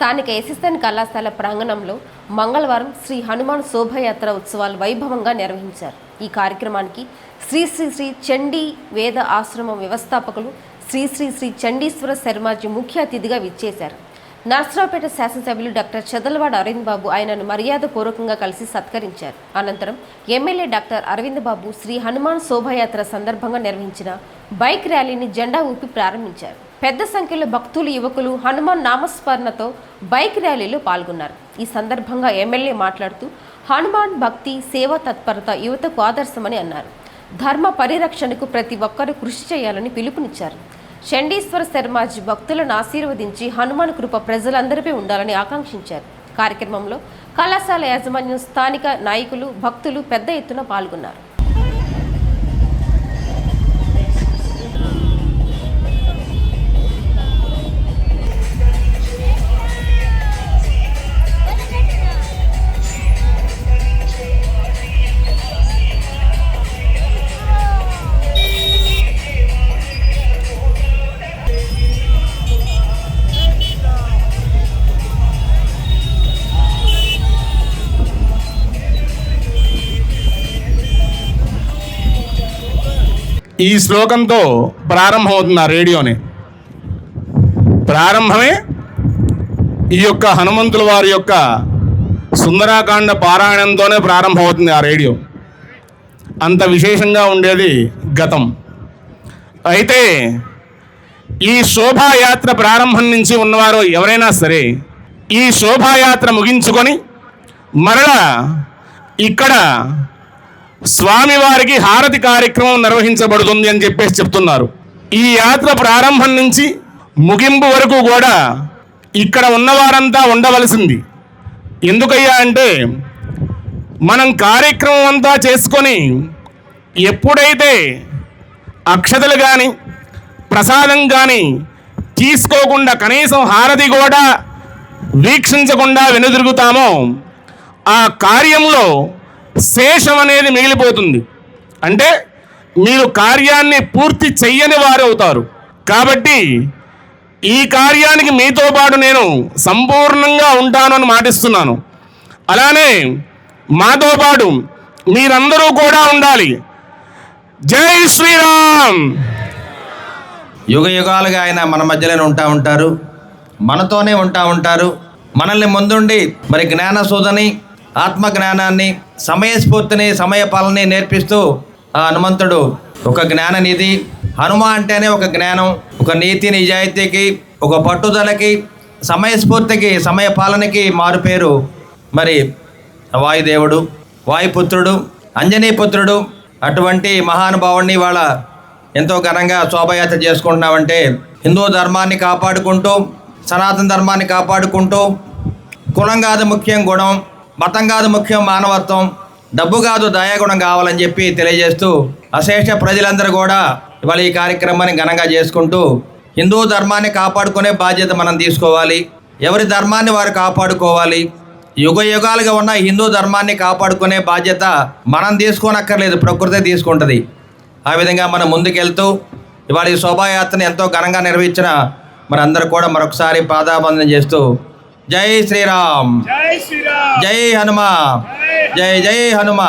స్థానిక ఎస్ఎస్ఎన్ కళాశాల ప్రాంగణంలో మంగళవారం శ్రీ హనుమాన్ శోభాయాత్ర ఉత్సవాలు వైభవంగా నిర్వహించారు. ఈ కార్యక్రమానికి శ్రీ శ్రీ శ్రీ చండీ వేద ఆశ్రమం వ్యవస్థాపకులు శ్రీ శ్రీ శ్రీ చండీశ్వర శర్మాజీ ముఖ్య అతిథిగా విచ్చేశారు. నర్సరావుపేట శాసనసభ్యులు డాక్టర్ చదలవాడ అరవింద్ బాబు ఆయనను మర్యాదపూర్వకంగా కలిసి సత్కరించారు. అనంతరం ఎమ్మెల్యే డాక్టర్ అరవింద్ బాబు శ్రీ హనుమాన్ శోభాయాత్ర సందర్భంగా నిర్వహించిన బైక్ ర్యాలీని జెండా ఊపి ప్రారంభించారు. పెద్ద సంఖ్యలో భక్తులు, యువకులు హనుమాన్ నామస్మరణతో బైక్ ర్యాలీలో పాల్గొన్నారు. ఈ సందర్భంగా ఎమ్మెల్యే మాట్లాడుతూ హనుమాన్ భక్తి, సేవా తత్పరత యువతకు ఆదర్శమని అన్నారు. ధర్మ పరిరక్షణకు ప్రతి ఒక్కరూ కృషి చేయాలని పిలుపునిచ్చారు. చండీశ్వర శర్మాజీ భక్తులను ఆశీర్వదించి హనుమాన్ కృప ప్రజలందరిపై ఉండాలని ఆకాంక్షించారు. కార్యక్రమంలో కళాశాల యాజమాన్యం, స్థానిక నాయకులు, భక్తులు పెద్ద ఎత్తున పాల్గొన్నారు. ఈ శ్లోకంతో ప్రారంభమవుతుంది. ఆ రేడియోని ప్రారంభమే ఈ యొక్క హనుమంతుల వారి యొక్క సుందరాకాండ పారాయణంతోనే ప్రారంభమవుతుంది. ఆ రేడియో అంత విశేషంగా ఉండేది గతం. అయితే ఈ శోభాయాత్ర ప్రారంభం నుంచి ఉన్నవారు ఎవరైనా సరే ఈ శోభాయాత్ర ముగించుకొని మరలా ఇక్కడ స్వామివారికి హారతి కార్యక్రమం నిర్వహించబడుతుంది అని చెప్పేసి చెప్తున్నారు. ఈ యాత్ర ప్రారంభం నుంచి ముగింపు వరకు కూడా ఇక్కడ ఉన్నవారంతా ఉండవలసింది. ఎందుకయ్యా అంటే మనం కార్యక్రమం అంతా చేసుకొని ఎప్పుడైతే అక్షతలు కానీ ప్రసాదం కానీ తీసుకోకుండా, కనీసం హారతి కూడా వీక్షించకుండా వెనుదిరుగుతామో ఆ కార్యంలో శేషం అనేది మిగిలిపోతుంది. అంటే మీరు కార్యాన్ని పూర్తి చెయ్యని వారు అవుతారు. కాబట్టి ఈ కార్యానికి మీతో పాటు నేను సంపూర్ణంగా ఉంటాను అని మాటిస్తున్నాను. అలానే మాతో పాటు మీరందరూ కూడా ఉండాలి. జై శ్రీరామ్. యుగ యుగాలుగా ఆయన మన మధ్యలోనే ఉంటారు, మనతోనే ఉంటారు. మనల్ని ముందుండి మరి జ్ఞాన శోధని, ఆత్మ జ్ఞానాన్ని, సమయస్ఫూర్తిని, సమయపాలనని నేర్పిస్తూ ఆ హనుమంతుడు ఒక జ్ఞాననిధి. హనుమ అంటేనే ఒక జ్ఞానం, ఒక నీతి నిజాయితీకి, ఒక పట్టుదలకి, సమయస్ఫూర్తికి, సమయపాలనకి మారుపేరు మరి వాయుదేవుడు, వాయుపుత్రుడు, అంజనీపుత్రుడు. అటువంటి మహానుభావుడిని వాళ్ళ ఎంతో ఘనంగా శోభయాత్ర చేసుకుంటున్నామంటే హిందూ ధర్మాన్ని కాపాడుకుంటూ, సనాతన ధర్మాన్ని కాపాడుకుంటూ, కులం కాదు ముఖ్యం గుణం, మతం కాదు ముఖ్యం మానవత్వం, డబ్బు కాదు దయాగుణం కావాలని చెప్పి తెలియజేస్తూ అశేష ప్రజలందరూ కూడా ఇవాళ ఈ కార్యక్రమాన్ని ఘనంగా చేసుకుంటూ హిందూ ధర్మాన్ని కాపాడుకునే బాధ్యత మనం తీసుకోవాలి. ఎవరి ధర్మాన్ని వారు కాపాడుకోవాలి. యుగ యుగాలుగా ఉన్న హిందూ ధర్మాన్ని కాపాడుకునే బాధ్యత మనం తీసుకోనక్కర్లేదు, ప్రకృతి తీసుకుంటుంది. ఆ విధంగా మనం ముందుకెళ్తూ ఇవాళ ఈ శోభాయాత్రను ఎంతో ఘనంగా నిర్వహించిన మనందరూ కూడా మరొకసారి పాదాబంధన చేస్తూ జై శ్రీరామ్, జై హనుమ, జై జై హనుమ.